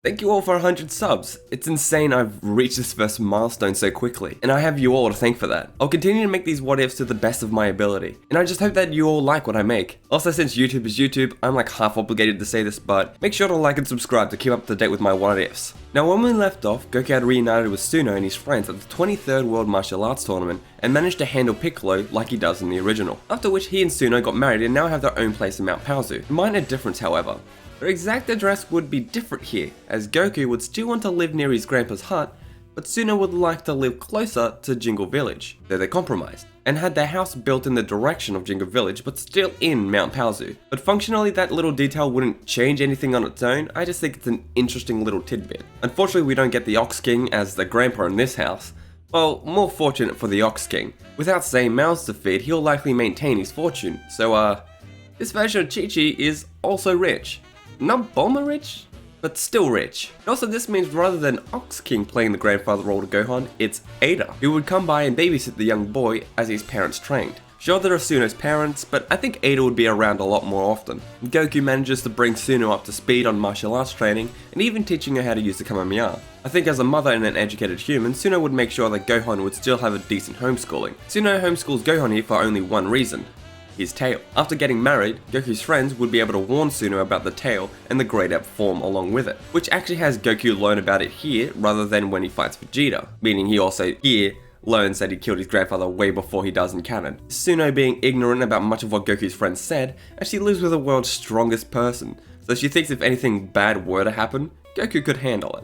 Thank you all for 100 subs. It's insane I've reached this first milestone so quickly, and I have you all to thank for that. I'll continue to make these what ifs to the best of my ability, and I just hope that you all like what I make. Also, since YouTube is YouTube, I'm like half obligated to say this, but make sure to like and subscribe to keep up to date with my what ifs. Now, when we left off, Goku had reunited with Suno and his friends at the 23rd World Martial Arts Tournament and managed to handle Piccolo like he does in the original. After which he and Suno got married and now have their own place in Mount Paozu. Minor difference, however. Their exact address would be different here, as Goku would still want to live near his grandpa's hut, but Suno would like to live closer to Jingle Village, though they compromised, and had their house built in the direction of Jingle Village but still in Mount Paozu. But functionally that little detail wouldn't change anything on its own, I just think it's an interesting little tidbit. Unfortunately we don't get the Ox King as the grandpa in this house. Well, more fortunate for the Ox King. Without saying mouths to feed, he'll likely maintain his fortune, so this version of Chi-Chi is also rich. Not Bulma rich, but still rich. Also, this means rather than Ox King playing the grandfather role to Gohan, it's Ada, who would come by and babysit the young boy as his parents trained. Sure, there are Suno's parents, but I think Ada would be around a lot more often. Goku manages to bring Suno up to speed on martial arts training, and even teaching her how to use the Kamehameha. I think as a mother and an educated human, Suno would make sure that Gohan would still have a decent homeschooling. Suno homeschools Gohan here for only one reason: his tail. After getting married, Goku's friends would be able to warn Suno about the tail and the Great Ape form along with it, which actually has Goku learn about it here rather than when he fights Vegeta, meaning he also here learns that he killed his grandfather way before he does in canon. Suno being ignorant about much of what Goku's friends said, as she lives with the world's strongest person, so she thinks if anything bad were to happen, Goku could handle it.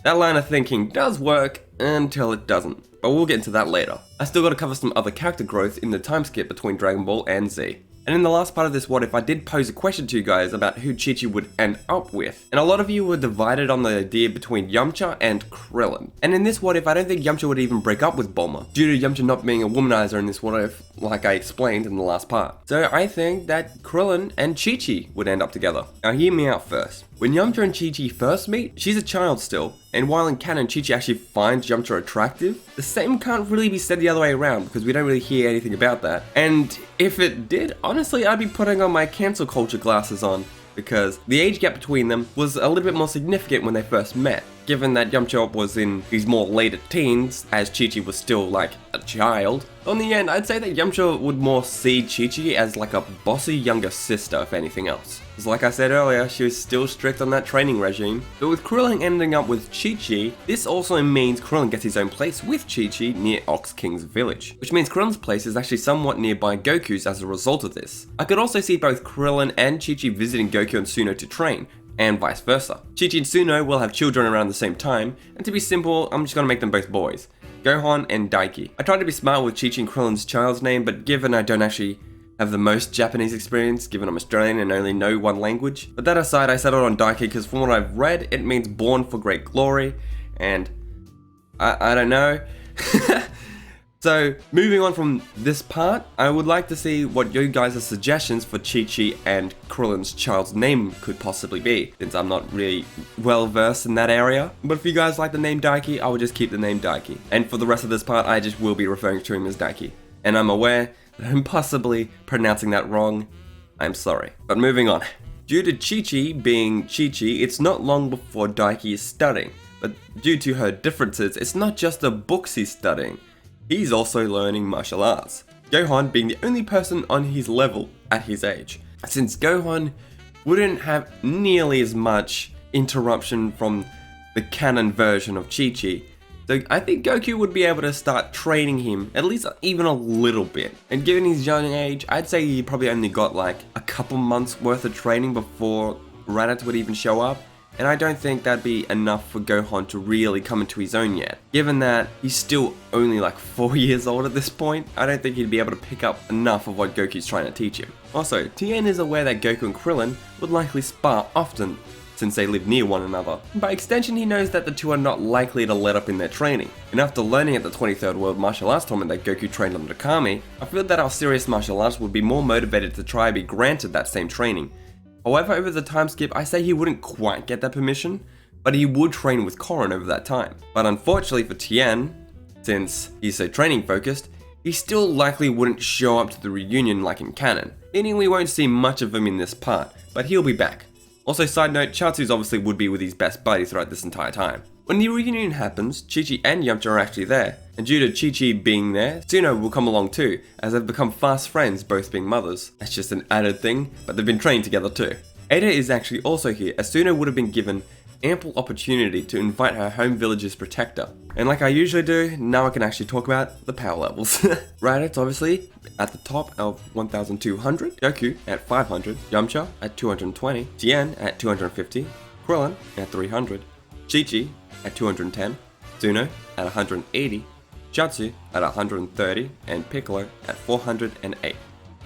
That line of thinking does work until it doesn't, but we'll get into that later. I still gotta cover some other character growth in the time skip between Dragon Ball and Z. And in the last part of this what if, I did pose a question to you guys about who Chi-Chi would end up with, and a lot of you were divided on the idea between Yamcha and Krillin. And in this what if, I don't think Yamcha would even break up with Bulma, due to Yamcha not being a womanizer in this what if, like I explained in the last part. So I think that Krillin and Chi-Chi would end up together. Now hear me out first. When Yamcha and Chi-Chi first meet, she's a child still, and while in canon Chi-Chi actually finds Yamcha attractive, the same can't really be said the other way around because we don't really hear anything about that. And if it did, honestly I'd be putting on my cancel culture glasses on, because the age gap between them was a little bit more significant when they first met, given that Yamcha was in his more later teens, as Chi-Chi was still like a child. On the end, I'd say that Yamcha would more see Chi-Chi as like a bossy younger sister if anything else. Because like I said earlier, she was still strict on that training regime. But with Krillin ending up with Chi-Chi, this also means Krillin gets his own place with Chi-Chi near Ox King's village. Which means Krillin's place is actually somewhat nearby Goku's as a result of this. I could also see both Krillin and Chi-Chi visiting Goku and Suno to train, and vice versa. Chi-Chi and Suno will have children around the same time, and to be simple, I'm just gonna make them both boys. Gohan and Daiki. I tried to be smart with Chi-Chi and Krillin's child's name, but given I don't actually have the most Japanese experience, given I'm Australian and only know one language. But that aside, I settled on Daiki because from what I've read, it means born for great glory, and I don't know. So, moving on from this part, I would like to see what you guys' suggestions for Chi-Chi and Krillin's child's name could possibly be, since I'm not really well versed in that area. But if you guys like the name Daiki, I will just keep the name Daiki. And for the rest of this part, I just will be referring to him as Daiki. And I'm aware that I'm possibly pronouncing that wrong. I'm sorry. But moving on. Due to Chi-Chi being Chi-Chi, it's not long before Daiki is studying. But due to her differences, it's not just the books he's studying. He's also learning martial arts, Gohan being the only person on his level at his age, since Gohan wouldn't have nearly as much interruption from the canon version of Chi-Chi. So I think Goku would be able to start training him, at least even a little bit. And given his young age, I'd say he probably only got like a couple months worth of training before Raditz would even show up. And I don't think that'd be enough for Gohan to really come into his own yet. Given that he's still only like 4 years old at this point, I don't think he'd be able to pick up enough of what Goku's trying to teach him. Also, Tien is aware that Goku and Krillin would likely spar often, since they live near one another. By extension, he knows that the two are not likely to let up in their training. And after learning at the 23rd World Martial Arts Tournament that Goku trained under Kami, I feel that our serious martial arts would be more motivated to try and be granted that same training. However, over the time skip, I say he wouldn't quite get that permission, but he would train with Korin over that time. But unfortunately for Tien, since he's so training focused, he still likely wouldn't show up to the reunion like in canon, meaning we won't see much of him in this part, but he'll be back. Also, side note, Chatsu's obviously would be with his best buddy throughout this entire time. When the reunion happens, Chi-Chi and Yamcha are actually there, and due to Chi-Chi being there, Suno will come along too, as they've become fast friends, both being mothers. That's just an added thing, but they've been trained together too. Ada is actually also here, as Suno would have been given ample opportunity to invite her home village's protector. And like I usually do, now I can actually talk about the power levels. Raditz obviously at the top of 1200, Goku at 500, Yamcha at 220, Tien at 250, Krillin at 300, Chi-Chi at 210, Suno at 180, Chatsu at 130, and Piccolo at 408.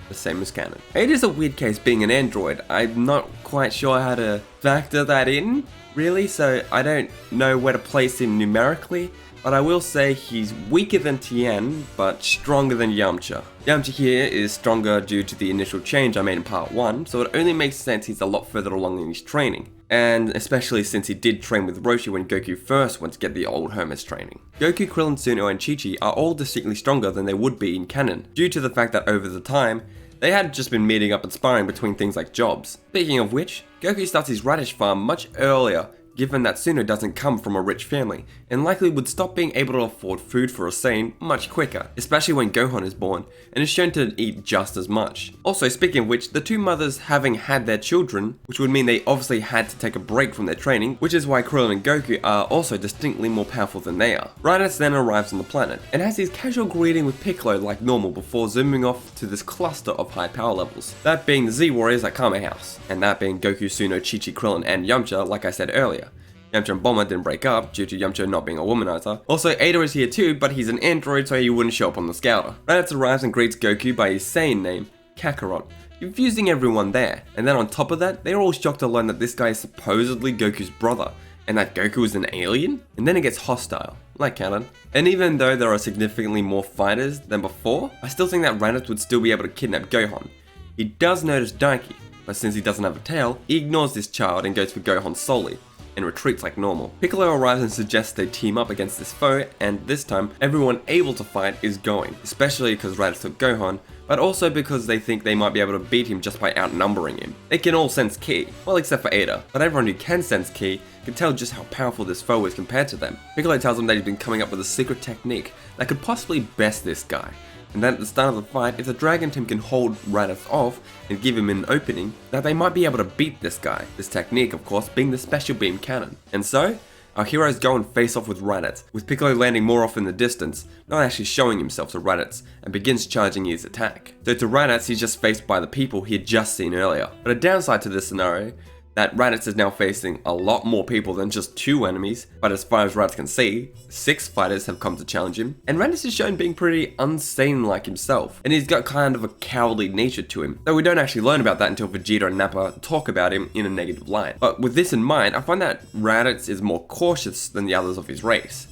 The same as canon. It is a weird case being an android. I'm not quite sure how to factor that in, really, so I don't know where to place him numerically, but I will say he's weaker than Tien, but stronger than Yamcha. Yamcha here is stronger due to the initial change I made in part 1, so it only makes sense he's a lot further along in his training. And especially since he did train with Roshi when Goku first went to get the old Hermes training. Goku, Krillin, Suno, and Chi-Chi are all distinctly stronger than they would be in canon, due to the fact that over the time, they had just been meeting up and sparring between things like jobs. Speaking of which, Goku starts his radish farm much earlier, given that Suno doesn't come from a rich family, and likely would stop being able to afford food for a Saiyan much quicker, especially when Gohan is born, and is shown to eat just as much. Also, speaking of which, the two mothers having had their children, which would mean they obviously had to take a break from their training, which is why Krillin and Goku are also distinctly more powerful than they are. Raditz then arrives on the planet, and has his casual greeting with Piccolo like normal before zooming off to this cluster of high power levels. That being the Z Warriors at Kame House, and that being Goku, Suno, Chi-Chi, Krillin, and Yamcha, like I said earlier. Yamcha and Bulma didn't break up due to Yamcha not being a womanizer. Also, Ada is here too, but he's an android, so he wouldn't show up on the scouter. Raditz arrives and greets Goku by his Saiyan name, Kakarot, confusing everyone there. And then on top of that, they're all shocked to learn that this guy is supposedly Goku's brother, and that Goku is an alien? And then it gets hostile, like canon. And even though there are significantly more fighters than before, I still think that Raditz would still be able to kidnap Gohan. He does notice Daiki, but since he doesn't have a tail, he ignores this child and goes for Gohan solely, and retreats like normal. Piccolo arrives and suggests they team up against this foe, and this time, everyone able to fight is going, especially because Raditz took Gohan, but also because they think they might be able to beat him just by outnumbering him. They can all sense ki, well except for Ada, but everyone who can sense ki can tell just how powerful this foe is compared to them. Piccolo tells them that he's been coming up with a secret technique that could possibly best this guy, and then at the start of the fight, if the Dragon Team can hold Raditz off and give him an opening, that they might be able to beat this guy. This technique, of course, being the special beam cannon. And so, our heroes go and face off with Raditz, with Piccolo landing more off in the distance, not actually showing himself to Raditz, and begins charging his attack. So to Raditz, he's just faced by the people he had just seen earlier. But a downside to this scenario, that Raditz is now facing a lot more people than just 2 enemies, but as far as Raditz can see, 6 fighters have come to challenge him, and Raditz is shown being pretty unsane like himself, and he's got kind of a cowardly nature to him, though we don't actually learn about that until Vegeta and Nappa talk about him in a negative light. But with this in mind, I find that Raditz is more cautious than the others of his race.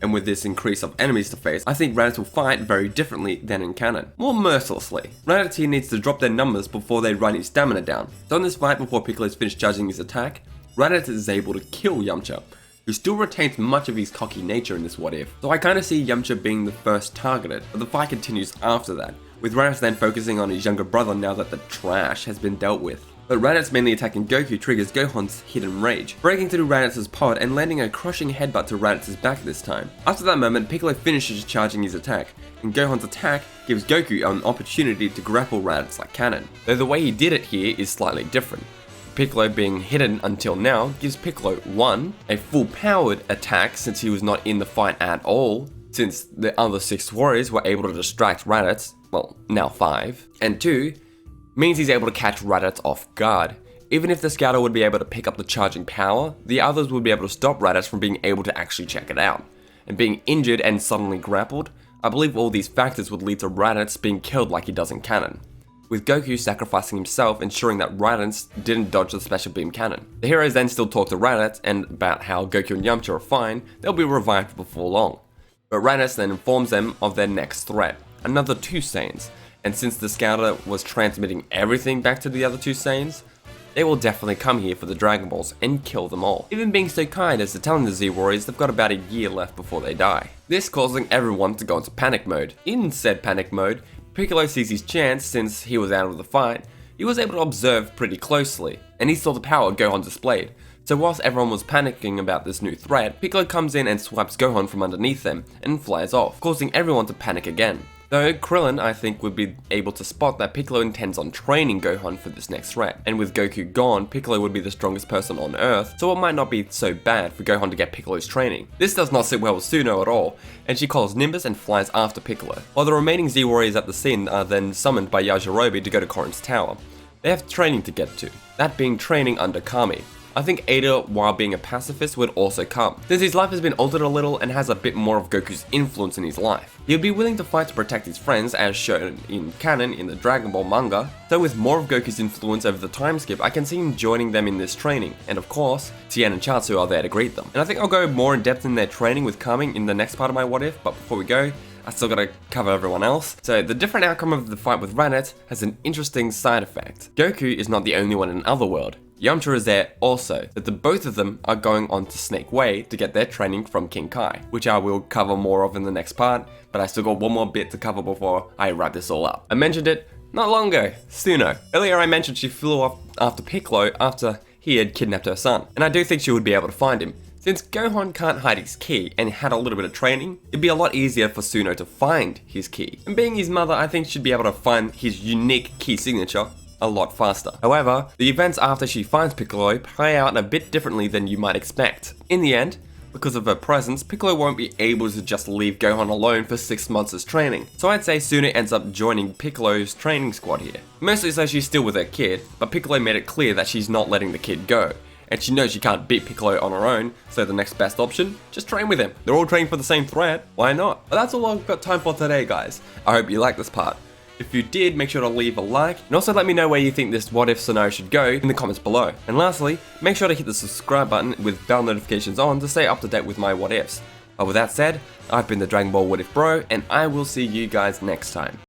And with this increase of enemies to face, I think Raditz will fight very differently than in canon. More mercilessly. Raditz here needs to drop their numbers before they run his stamina down. So in this fight, before Piccolo's finished charging his attack, Raditz is able to kill Yamcha, who still retains much of his cocky nature in this what if. So I kinda see Yamcha being the first targeted, but the fight continues after that, with Raditz then focusing on his younger brother now that the trash has been dealt with. But Raditz mainly attacking Goku triggers Gohan's hidden rage, breaking through Raditz's pod and landing a crushing headbutt to Raditz's back this time. After that moment, Piccolo finishes charging his attack, and Gohan's attack gives Goku an opportunity to grapple Raditz like canon. Though the way he did it here is slightly different. Piccolo being hidden until now gives Piccolo 1, a full powered attack since he was not in the fight at all, since the other 6 warriors were able to distract Raditz, well, now 5, and 2, means he's able to catch Raditz off guard. Even if the scouter would be able to pick up the charging power, the others would be able to stop Raditz from being able to actually check it out. And being injured and suddenly grappled, I believe all these factors would lead to Raditz being killed like he does in canon, with Goku sacrificing himself ensuring that Raditz didn't dodge the special beam cannon. The heroes then still talk to Raditz and about how Goku and Yamcha are fine, they'll be revived before long. But Raditz then informs them of their next threat, another 2 Saiyans. And since the scouter was transmitting everything back to the other 2 Saiyans, they will definitely come here for the Dragon Balls and kill them all. Even being so kind as to telling the Z Warriors they've got about a year left before they die. This causing everyone to go into panic mode. In said panic mode, Piccolo sees his chance since he was out of the fight. He was able to observe pretty closely, and he saw the power Gohan displayed. So whilst everyone was panicking about this new threat, Piccolo comes in and swipes Gohan from underneath them and flies off, causing everyone to panic again. Though Krillin, I think, would be able to spot that Piccolo intends on training Gohan for this next threat, and with Goku gone, Piccolo would be the strongest person on Earth, so it might not be so bad for Gohan to get Piccolo's training. This does not sit well with Suno at all, and she calls Nimbus and flies after Piccolo, while the remaining Z Warriors at the scene are then summoned by Yajirobe to go to Korin's tower. They have training to get to, that being training under Kami. I think Ada, while being a pacifist, would also come, since his life has been altered a little and has a bit more of Goku's influence in his life. He would be willing to fight to protect his friends, as shown in canon in the Dragon Ball manga, so with more of Goku's influence over the time skip, I can see him joining them in this training, and of course, Tien and Chiaotzu are there to greet them. And I think I'll go more in depth in their training with Kami in the next part of my What If, but before we go, I still gotta cover everyone else. So the different outcome of the fight with Raditz has an interesting side effect. Goku is not the only one in Otherworld. Yamcha is there also, but the both of them are going on to Snake Way to get their training from King Kai, which I will cover more of in the next part, but I still got one more bit to cover before I wrap this all up. I mentioned it not long ago, Suno. Earlier I mentioned she flew off after Piccolo after he had kidnapped her son, and I do think she would be able to find him. Since Gohan can't hide his ki and had a little bit of training, it'd be a lot easier for Suno to find his ki. And being his mother, I think she'd be able to find his unique ki signature a lot faster. However, the events after she finds Piccolo play out a bit differently than you might expect. In the end, because of her presence, Piccolo won't be able to just leave Gohan alone for 6 months as training. So I'd say Suno ends up joining Piccolo's training squad here. Mostly so she's still with her kid, but Piccolo made it clear that she's not letting the kid go. And she knows she can't beat Piccolo on her own, so the next best option, just train with him. They're all training for the same threat, why not? But that's all I've got time for today, guys. I hope you liked this part. If you did, make sure to leave a like, and also let me know where you think this What If scenario should go in the comments below. And lastly, make sure to hit the subscribe button with bell notifications on to stay up to date with my What Ifs. But with that said, I've been the Dragon Ball What If Bro, and I will see you guys next time.